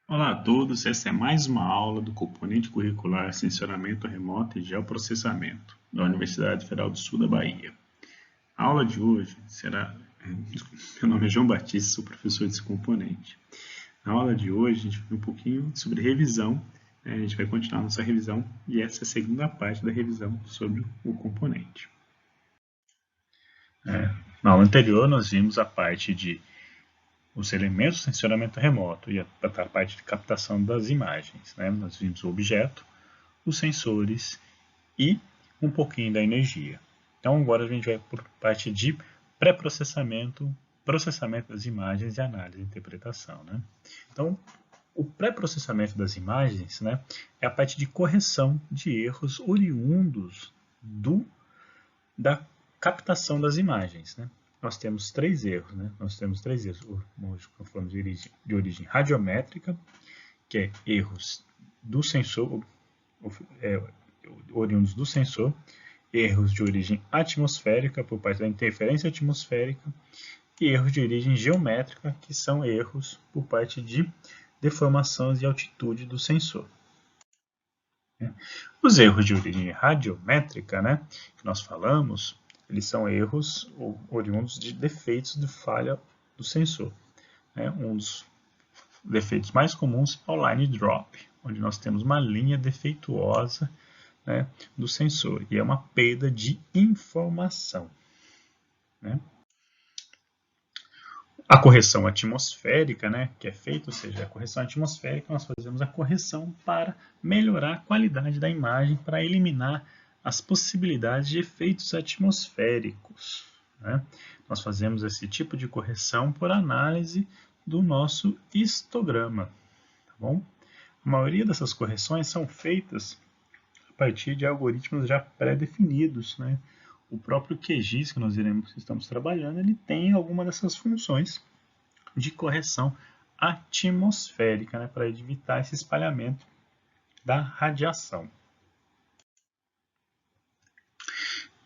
Olá a todos, essa é mais uma aula do componente curricular Sensoramento Remoto e Geoprocessamento, da Universidade Federal do Sul da Bahia. A aula de hoje será... Meu nome é João Batista, sou professor desse componente. Na aula de hoje a gente vai ver um pouquinho sobre revisão, a gente vai continuar nossa revisão e essa é a segunda parte da revisão sobre o componente. Na aula anterior nós vimos a parte de os elementos de sensoramento remoto e a parte de captação das imagens. Nós vimos o objeto, os sensores e um pouquinho da energia. Então agora a gente vai por parte de pré-processamento, processamento das imagens e análise e interpretação. Então, o pré-processamento das imagens é a parte de correção de erros oriundos da captação das imagens. Nós temos três erros. Nós temos três erros. Hoje falamos de origem radiométrica, que é erros do sensor, oriundos do sensor, erros de origem atmosférica, por parte da interferência atmosférica, e erros de origem geométrica, que são erros por parte de deformações de altitude do sensor. Os erros de origem radiométrica, que nós falamos, eles são erros oriundos de defeitos de falha do sensor. Um dos defeitos mais comuns é o line drop, onde nós temos uma linha defeituosa do sensor, e é uma perda de informação. A correção atmosférica, que é feita, ou seja, a correção atmosférica, nós fazemos a correção para melhorar a qualidade da imagem, para eliminar as possibilidades de efeitos atmosféricos. Nós fazemos esse tipo de correção por análise do nosso histograma. Tá bom? A maioria dessas correções são feitas a partir de algoritmos já pré-definidos. O próprio QGIS que nós estamos trabalhando, ele tem alguma dessas funções de correção atmosférica, para evitar esse espalhamento da radiação.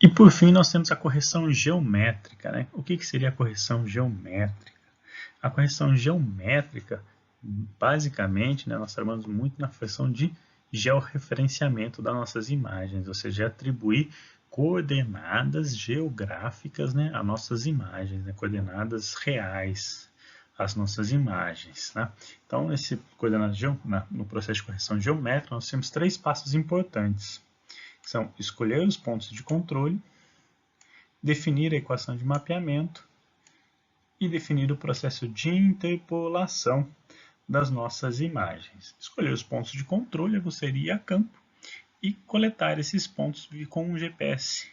E por fim nós temos a correção geométrica. O que seria a correção geométrica? A correção geométrica, basicamente, nós trabalhamos muito na questão de georreferenciamento das nossas imagens, ou seja, atribuir coordenadas geográficas às nossas imagens, coordenadas reais às nossas imagens. Então, no processo de correção geométrica, nós temos três passos importantes. São escolher os pontos de controle, definir a equação de mapeamento e definir o processo de interpolação das nossas imagens. Escolher os pontos de controle, você iria a campo e coletar esses pontos com um GPS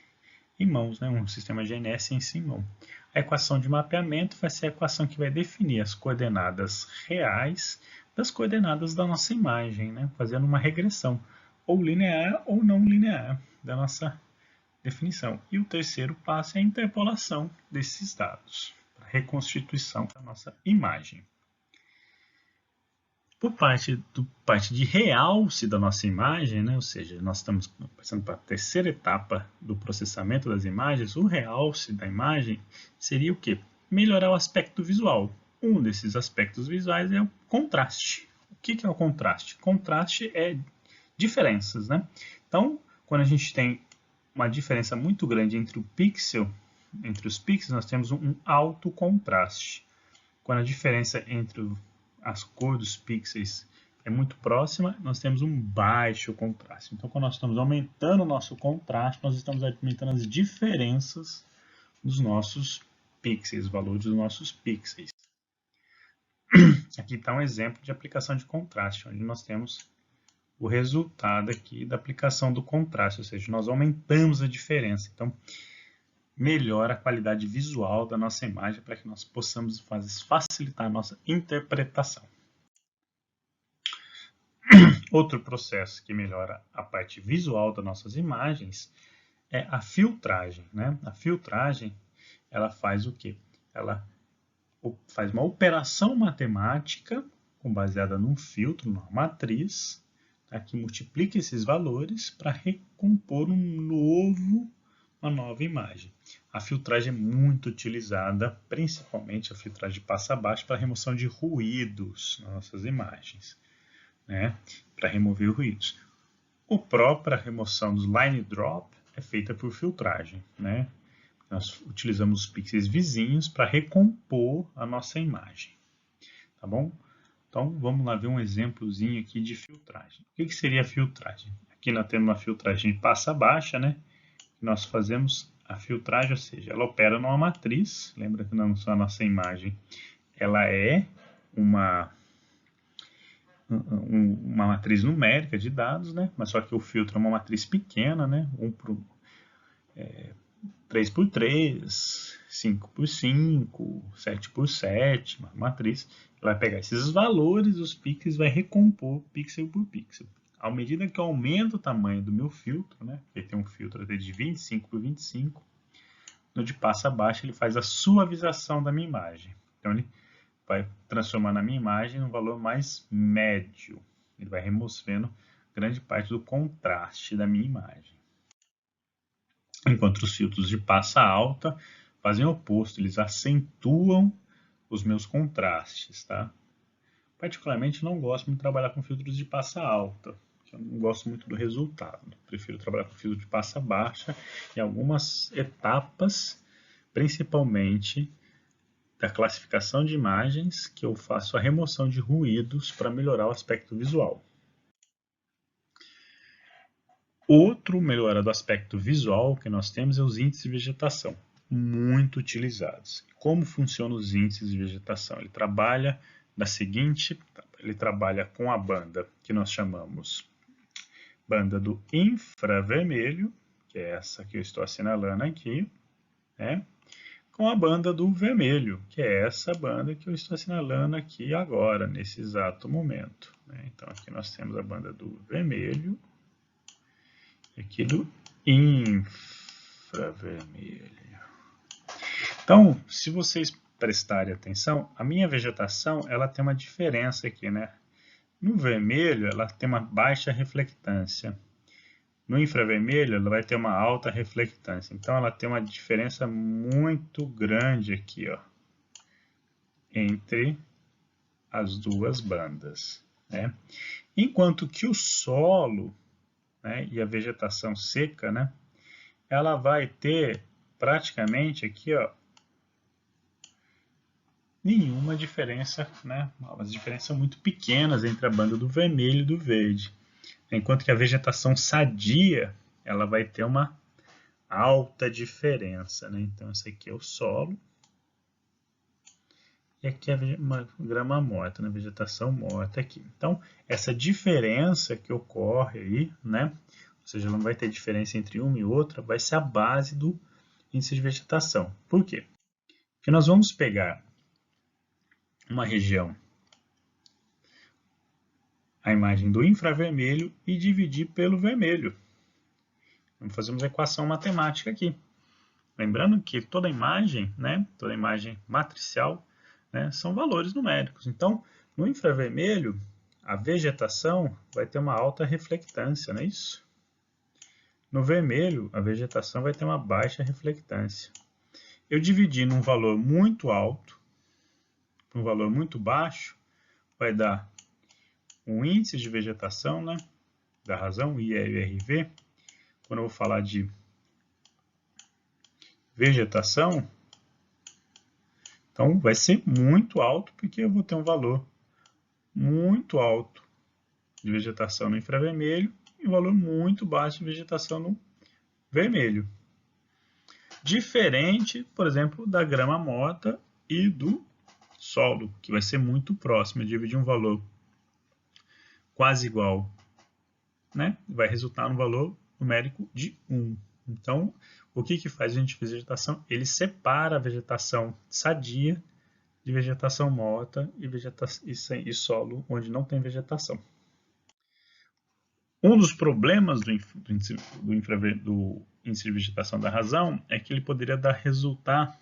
em mãos, um sistema GNS em mão. A equação de mapeamento vai ser a equação que vai definir as coordenadas reais das coordenadas da nossa imagem, fazendo uma regressão, ou linear ou não linear, da nossa definição. E o terceiro passo é a interpolação desses dados, para a reconstituição da nossa imagem. Por parte de realce da nossa imagem, ou seja, nós estamos passando para a terceira etapa do processamento das imagens, o realce da imagem seria o quê? Melhorar o aspecto visual. Um desses aspectos visuais é o contraste. O que é o contraste? Contraste é diferenças. Então, quando a gente tem uma diferença muito grande entre os pixels, nós temos um alto contraste. Quando a diferença entre as cores dos pixels é muito próxima, nós temos um baixo contraste. Então, quando nós estamos aumentando o nosso contraste, nós estamos aumentando as diferenças dos nossos pixels, o valor dos nossos pixels. Aqui está um exemplo de aplicação de contraste, onde nós temos o resultado aqui da aplicação do contraste, ou seja, nós aumentamos a diferença. Então, melhora a qualidade visual da nossa imagem para que nós possamos facilitar a nossa interpretação. Outro processo que melhora a parte visual das nossas imagens é a filtragem. A filtragem, ela faz o quê? Ela faz uma operação matemática baseada num filtro, numa matriz, que multiplica esses valores para recompor uma nova imagem. A filtragem é muito utilizada, principalmente a filtragem de passa baixo, para remoção de ruídos nas nossas imagens, né? Para remover ruídos. A própria remoção dos line drop é feita por filtragem, né? Nós utilizamos os pixels vizinhos para recompor a nossa imagem, tá bom? Então, vamos lá ver um exemplozinho aqui de filtragem. O que seria a filtragem? Aqui nós temos uma filtragem de passa baixa, né? Nós fazemos a filtragem, ou seja, ela opera numa matriz. Lembra que a nossa imagem ela é uma matriz numérica de dados, né? Mas só que o filtro é uma matriz pequena, né? 3x3, 5x5, 7x7, uma matriz. Ela vai pegar esses valores, os pixels, vai recompor pixel por pixel. À medida que eu aumento o tamanho do meu filtro, né? Ele tem um filtro até de 25x25, no de passa baixa ele faz a suavização da minha imagem. Então ele vai transformar na minha imagem um valor mais médio. Ele vai removendo grande parte do contraste da minha imagem. Enquanto os filtros de passa alta fazem o oposto, eles acentuam os meus contrastes, tá? Particularmente não gosto muito de trabalhar com filtros de passa alta, porque eu não gosto muito do resultado. Prefiro trabalhar com filtro de passa baixa em algumas etapas, principalmente da classificação de imagens, que eu faço a remoção de ruídos para melhorar o aspecto visual. Outro melhora do aspecto visual que nós temos é os índices de vegetação, muito utilizados. Como funcionam os índices de vegetação? Ele trabalha com a banda que nós chamamos banda do infravermelho, que é essa que eu estou assinalando aqui, né? Com a banda do vermelho, que é essa banda que eu estou assinalando aqui agora, nesse exato momento, né? Então aqui nós temos a banda do vermelho e aqui do infravermelho. Então, se vocês prestarem atenção, a minha vegetação ela tem uma diferença aqui, né? No vermelho ela tem uma baixa reflectância. No infravermelho ela vai ter uma alta reflectância. Então ela tem uma diferença muito grande aqui, ó, entre as duas bandas, né? Enquanto que o solo, né, e a vegetação seca, né, ela vai ter praticamente aqui, ó, nenhuma diferença, né, umas diferenças muito pequenas entre a banda do vermelho e do verde. Enquanto que a vegetação sadia, ela vai ter uma alta diferença, né? Então, esse aqui é o solo. E aqui é uma grama morta, né? Vegetação morta aqui. Então, essa diferença que ocorre aí, né? Ou seja, não vai ter diferença entre uma e outra, vai ser a base do índice de vegetação. Por quê? Porque nós vamos pegar uma região, a imagem do infravermelho, e dividir pelo vermelho. Vamos fazer uma equação matemática aqui. Lembrando que toda imagem, né, toda imagem matricial, né, são valores numéricos. Então, no infravermelho, a vegetação vai ter uma alta reflectância, não é isso? No vermelho, a vegetação vai ter uma baixa reflectância. Eu dividi num valor muito alto, um valor muito baixo, vai dar um índice de vegetação, né, da razão, IRV. Quando eu vou falar de vegetação, então vai ser muito alto, porque eu vou ter um valor muito alto de vegetação no infravermelho e um valor muito baixo de vegetação no vermelho. Diferente, por exemplo, da grama morta e do solo, que vai ser muito próximo. Eu dividir um valor quase igual, né? Vai resultar no valor numérico de 1. Então, o que faz o índice de vegetação? Ele separa a vegetação sadia de vegetação morta e solo onde não tem vegetação. Um dos problemas do índice de vegetação da razão é que ele poderia resultar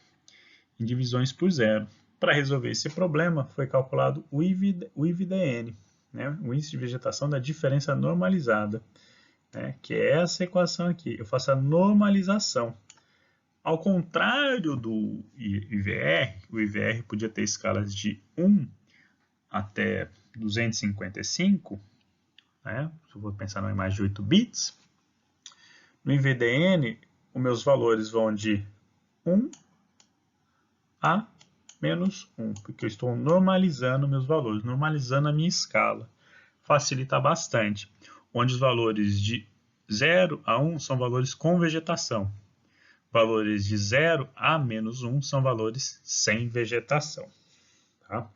em divisões por zero. Para resolver esse problema, foi calculado o IVDN, né? O índice de vegetação da diferença normalizada, né? Que é essa equação aqui. Eu faço a normalização Ao contrário do IVR, o IVR podia ter escalas de 1 até 255, né? Se eu vou pensar numa imagem de 8 bits, no IVDN, os meus valores vão de 1 a menos 1, porque eu estou normalizando meus valores, normalizando a minha escala. Facilita bastante, onde os valores de 0 a 1 são valores com vegetação. Valores de 0 a menos 1 são valores sem vegetação. Tá?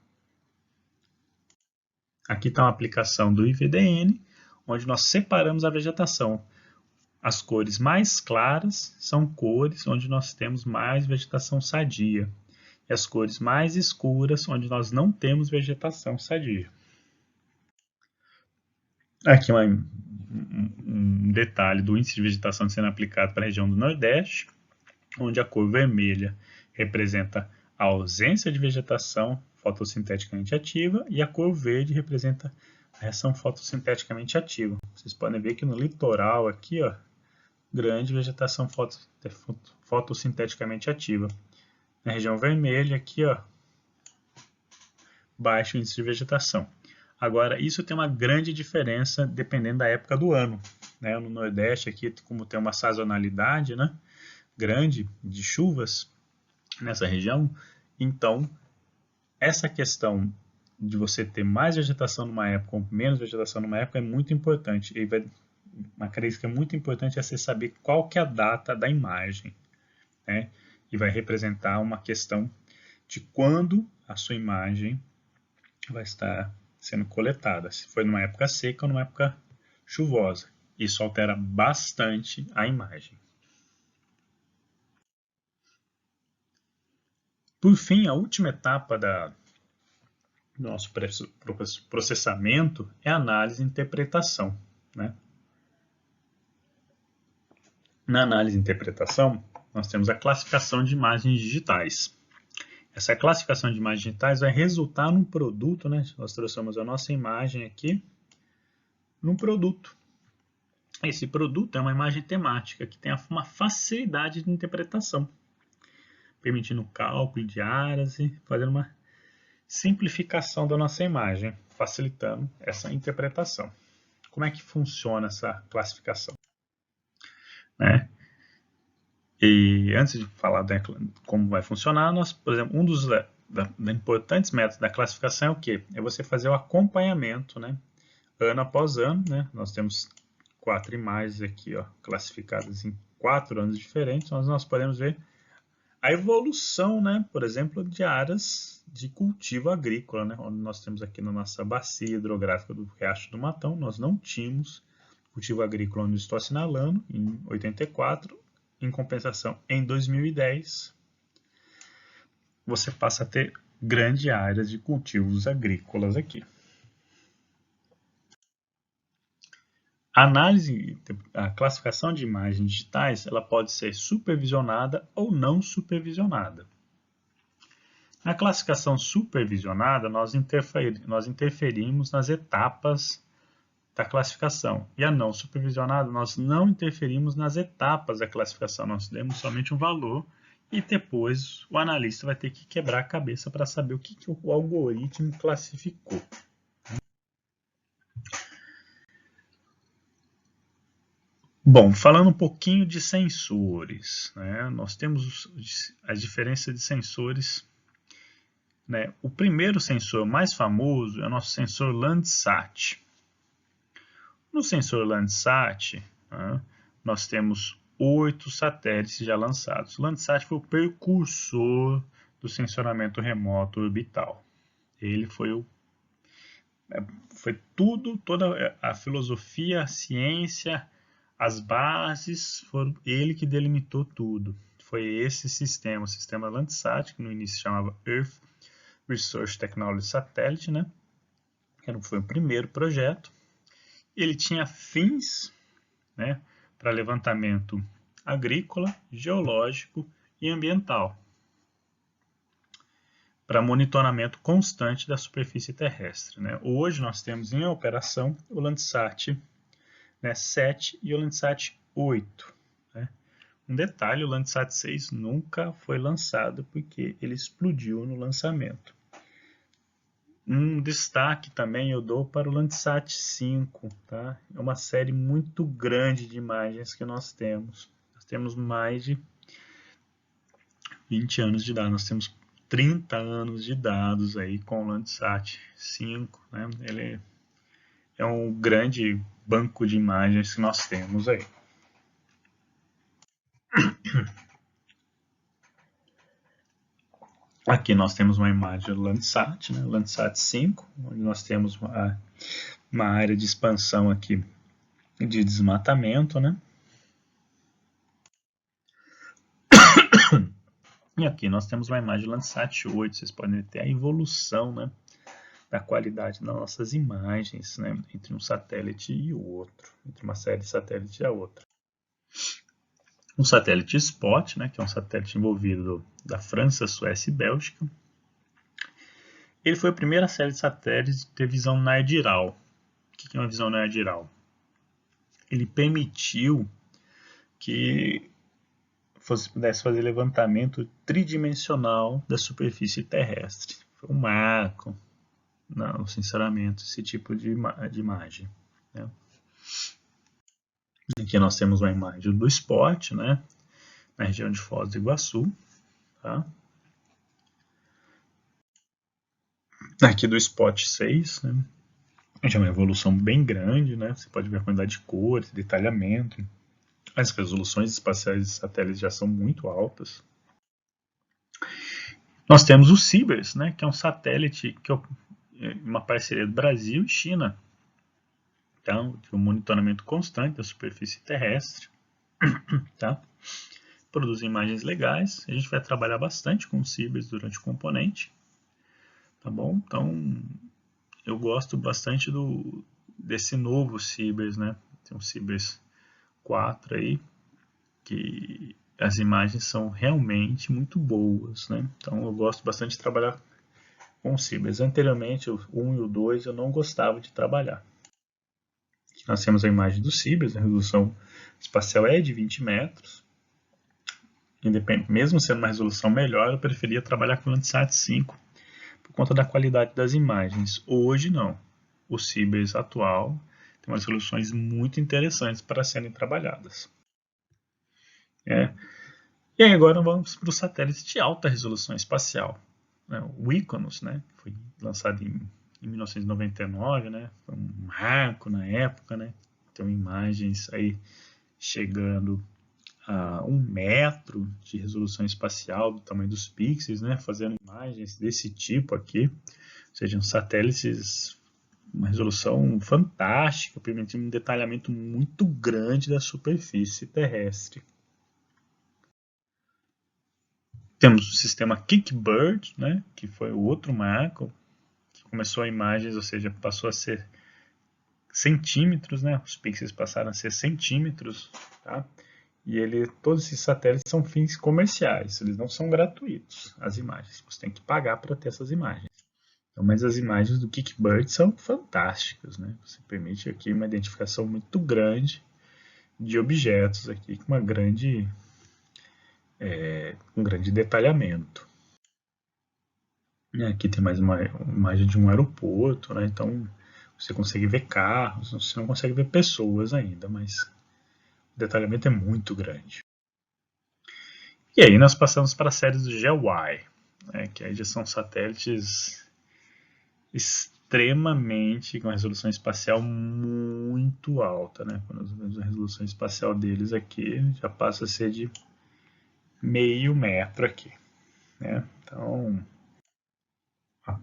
Aqui está uma aplicação do IVDN, onde nós separamos a vegetação. As cores mais claras são cores onde nós temos mais vegetação sadia. E as cores mais escuras, onde nós não temos vegetação sadia. Aqui um detalhe do índice de vegetação sendo aplicado para a região do Nordeste, onde a cor vermelha representa a ausência de vegetação fotossinteticamente ativa e a cor verde representa a reação fotossinteticamente ativa. Vocês podem ver que no litoral aqui, ó, grande vegetação fotossinteticamente ativa. Na região vermelha aqui, ó, baixo índice de vegetação. Agora, isso tem uma grande diferença dependendo da época do ano. Né? No Nordeste, aqui, como tem uma sazonalidade, né, grande de chuvas nessa região, então essa questão de você ter mais vegetação numa época ou menos vegetação numa época é muito importante. E uma característica muito importante é você saber qual que é a data da imagem. Né? E vai representar uma questão de quando a sua imagem vai estar sendo coletada, se foi numa época seca ou numa época chuvosa. Isso altera bastante a imagem. Por fim, a última etapa do nosso processamento é a análise e interpretação. Né? Na análise e interpretação, nós temos a classificação de imagens digitais. Essa classificação de imagens digitais vai resultar num produto, né? Nós trouxemos a nossa imagem aqui num produto. Esse produto é uma imagem temática que tem uma facilidade de interpretação, permitindo cálculo de áreas e fazendo uma simplificação da nossa imagem, facilitando essa interpretação. Como é que funciona essa classificação? Né? E antes de falar de como vai funcionar, nós, por exemplo, um dos importantes métodos da classificação é o quê? É você fazer o acompanhamento, né? Ano após ano, né? Nós temos 4 imagens aqui, ó, classificadas em 4 anos diferentes, onde nós podemos ver a evolução, né? Por exemplo, de áreas de cultivo agrícola, né? Onde nós temos aqui na nossa bacia hidrográfica do Riacho do Matão, nós não tínhamos cultivo agrícola onde estou assinalando, em 84, em compensação, em 2010, você passa a ter grandes áreas de cultivos agrícolas aqui. A classificação de imagens digitais, ela pode ser supervisionada ou não supervisionada. Na classificação supervisionada, nós interferimos nas etapas da classificação. E a não supervisionada, nós não interferimos nas etapas da classificação, nós demos somente um valor e depois o analista vai ter que quebrar a cabeça para saber o que o algoritmo classificou. Bom, falando um pouquinho de sensores, né? Nós temos as diferenças de sensores. Né? O primeiro sensor mais famoso é o nosso sensor Landsat. No sensor Landsat, né, nós temos 8 satélites já lançados. O Landsat foi o precursor do sensoramento remoto orbital. Ele foi toda a filosofia, a ciência, as bases, foram ele que delimitou tudo. Foi esse sistema, o sistema Landsat, que no início se chamava Earth Research Technology Satellite, né? Foi o primeiro projeto. Ele tinha fins, né, para levantamento agrícola, geológico e ambiental, para monitoramento constante da superfície terrestre. Né? Hoje nós temos em operação o Landsat, né, 7 e o Landsat 8. Né? Um detalhe, o Landsat 6 nunca foi lançado porque ele explodiu no lançamento. Um destaque também eu dou para o Landsat 5, tá? É uma série muito grande de imagens que nós temos. Nós temos mais de 20 anos de dados, nós temos 30 anos de dados aí com o Landsat 5, né? Ele é um grande banco de imagens que nós temos aí. Aqui nós temos uma imagem do Landsat, né? Landsat 5, onde nós temos uma área de expansão aqui de desmatamento, né? E aqui nós temos uma imagem do Landsat 8, vocês podem ter a evolução, né, da qualidade das nossas imagens, né, entre um satélite e o outro, entre uma série de satélites e a outra. O satélite Spot, né, que é um satélite envolvido da França, Suécia e Bélgica, ele foi a primeira série de satélites de ter visão nardiral. O que é uma visão nardiral? Ele permitiu que pudesse fazer levantamento tridimensional da superfície terrestre. Foi um marco, não, sinceramente, esse tipo de imagem. Né? Aqui nós temos uma imagem do Spot, né, na região de Foz do Iguaçu. Tá? Aqui do Spot 6, né, já é uma evolução bem grande, né, você pode ver a quantidade de cores, detalhamento. As resoluções espaciais de satélites já são muito altas. Nós temos o Cibers, né, que é um satélite que é uma parceria do Brasil e China. Então, um monitoramento constante da superfície terrestre. Tá? Produz imagens legais. A gente vai trabalhar bastante com o Cibers durante o componente. Tá bom? Então, eu gosto bastante desse novo Cibers, né? Tem um Cibers 4 aí, que as imagens são realmente muito boas, né? Então, eu gosto bastante de trabalhar com o Cibers. Anteriormente, o 1 e o 2 eu não gostava de trabalhar. Aqui nós temos a imagem do Cibers, a resolução espacial é de 20 metros. Mesmo sendo uma resolução melhor, eu preferia trabalhar com o Landsat 5 por conta da qualidade das imagens. Hoje não. O Cibers atual tem umas resoluções muito interessantes para serem trabalhadas. E aí agora vamos para o satélite de alta resolução espacial. O Iconos, né, foi lançado em 1999, né, foi um marco na época, né, tem imagens aí chegando a 1 metro de resolução espacial do tamanho dos pixels, né, fazendo imagens desse tipo aqui, ou seja, satélites, uma resolução fantástica, permitindo um detalhamento muito grande da superfície terrestre. Temos o sistema Kickbird, né, que foi o outro marco, que começou a imagens, ou seja, passou a ser centímetros, né, os pixels passaram a ser centímetros, tá? E todos esses satélites são fins comerciais, eles não são gratuitos, as imagens. Você tem que pagar para ter essas imagens. Então, mas as imagens do Kickbird são fantásticas, né? Você permite aqui uma identificação muito grande de objetos aqui, com um grande detalhamento. E aqui tem mais uma imagem de um aeroporto, né? Então você consegue ver carros, você não consegue ver pessoas ainda, mas o detalhamento é muito grande. E aí nós passamos para a série do GeoEye, né, que aí já são satélites extremamente com a resolução espacial muito alta, né? Quando nós vemos a resolução espacial deles aqui, já passa a ser de meio metro aqui, né? Então,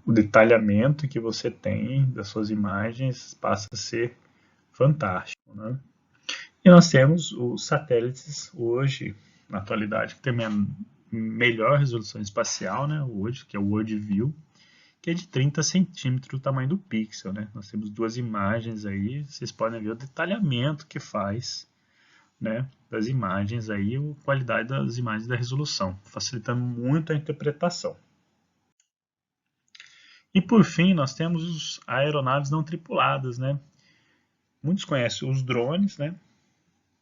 o detalhamento que você tem das suas imagens passa a ser fantástico, né? E nós temos os satélites hoje, na atualidade, que tem a melhor resolução espacial, né, hoje, que é o WorldView, que é de 30 centímetros o tamanho do pixel. Né? Nós temos duas imagens aí, vocês podem ver o detalhamento que faz, né, das imagens aí, a qualidade das imagens da resolução, facilitando muito a interpretação. E por fim, nós temos as aeronaves não tripuladas, né? Muitos conhecem os drones, né?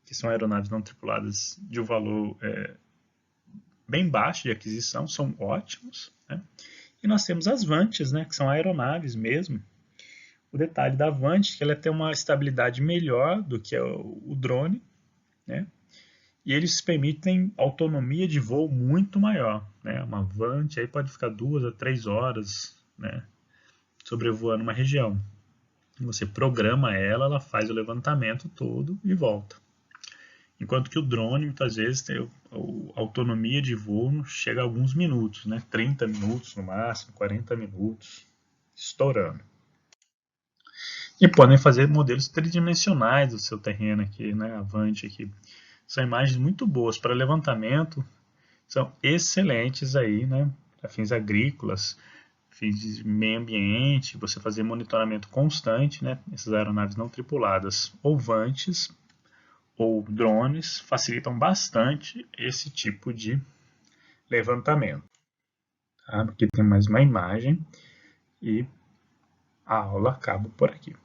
que são aeronaves não tripuladas de um valor bem baixo de aquisição, são ótimos, né? E nós temos as Vantes, né, que são aeronaves mesmo. O detalhe da Vante é que ela tem uma estabilidade melhor do que o drone, né? E eles permitem autonomia de voo muito maior, né? Uma Vante aí pode ficar 2 a 3 horas, né, sobrevoando uma região. Você programa ela, ela faz o levantamento todo e volta. Enquanto que o drone, muitas vezes, tem a autonomia de voo chega a alguns minutos, né? 30 minutos no máximo, 40 minutos, estourando. E podem fazer modelos tridimensionais do seu terreno aqui, né? Avante aqui. São imagens muito boas para levantamento, são excelentes aí, né? Para fins agrícolas, fins de meio ambiente, você fazer monitoramento constante, né? Essas aeronaves não tripuladas ou vantes ou drones facilitam bastante esse tipo de levantamento. Tá? Aqui tem mais uma imagem e a aula acaba por aqui.